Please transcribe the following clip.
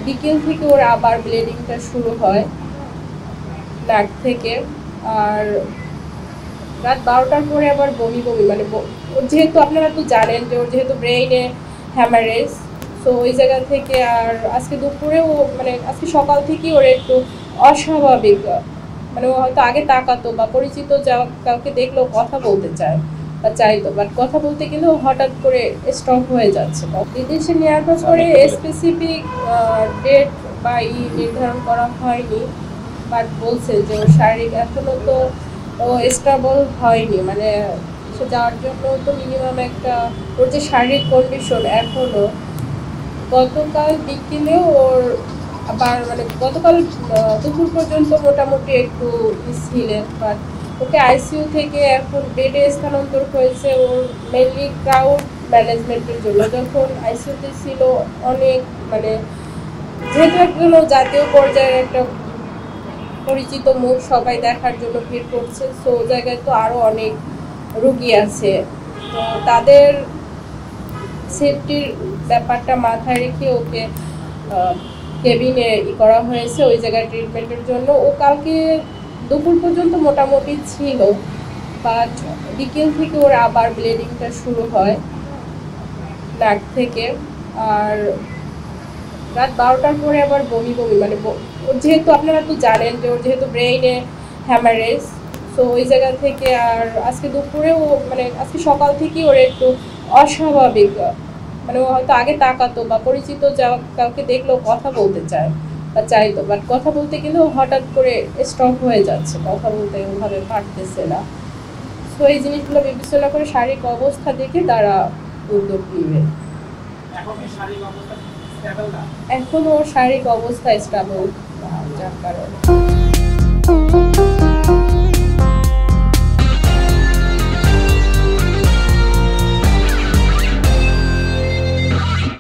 বিকেল থেকে ওর আবার ব্লিডিংটা শুরু হয় নাক থেকে। আর রাত 12টার পরে আবার বমি বমি মানে ওর যেহেতু আপনারা তো জানেন যে ওর যেহেতু ব্রেইনে হ্যামারেজ, সো ওই জায়গা থেকে। আর আজকে দুপুরেও মানে আজকে সকাল থেকেই ওর একটু অস্বাভাবিক, মানে ও হয়তো আগে তাকাতো বা পরিচিত যা কাউকে দেখলেও কথা বলতে চায় বা চাইতো, বাট কথা বলতে গেলেও হঠাৎ করে স্টপ হয়ে যাচ্ছে। বিদেশে নেওয়ার পরে স্পেসিফিক ডেট বা নির্ধারণ করা হয়নি, বাট বলছে যে ওর শারীরিক এখনো তো ও স্টেবল হয়নি, মানে সে যাওয়ার জন্য তো মিনিমাম একটা ওর যে শারীরিক কন্ডিশন এখনো। গতকাল বিকেলেও ওর আবার মানে গতকাল দুপুর পর্যন্ত মোটামুটি একটু ছিলেন, বাট ওকে আইসিইউ থেকে এখন বেডে স্থানান্তর হয়েছে ওর মেনলি ক্রাউড ম্যানেজমেন্টের জন্য। যখন আইসিইউতে ছিল অনেক মানে যেহেতু একজন জাতীয় পর্যায়ের একটা পরিচিত মুখ, সবাই দেখার জন্য ভিড় করছে, সো জায়গায় তো আরও অনেক রুগী আছে, তো তাদের সেফটির ব্যাপারটা মাথায় রেখে ওকে কেবিনে করা হয়েছে ওই জায়গায় ট্রিটমেন্টের জন্য। ও কালকে দুপুর পর্যন্ত মোটামুটি ছিল, বাট বিকেল থেকে ওর আবার ব্লিডিংটা শুরু হয় নাক থেকে। আর রাত 12টার পরে আবার বমি বমি মানে ওর যেহেতু আপনারা তো জানেন যে ওর যেহেতু ব্রেইনে হ্যামারেজ, সো ওই জায়গা থেকে। আর আজকে দুপুরেও মানে আজকে সকাল থেকেই ওর একটু অস্বাভাবিক, মানে ও হয়তো আগে তাকাতো বা পরিচিত যা কাউকে দেখলেও কথা বলতে চায় বা চাইতো, বাট কথা বলতে গেলেও হঠাৎ করে স্টপ হয়ে যাচ্ছে, কথা বলতে ওভাবে পারতেছে না। সো এই জিনিসগুলো বিবেচনা করে শারীরিক অবস্থা দেখে তারা উদ্যোগ নিবে। এখন ওর শারীরিক অবস্থা স্টেবল, যার কারণে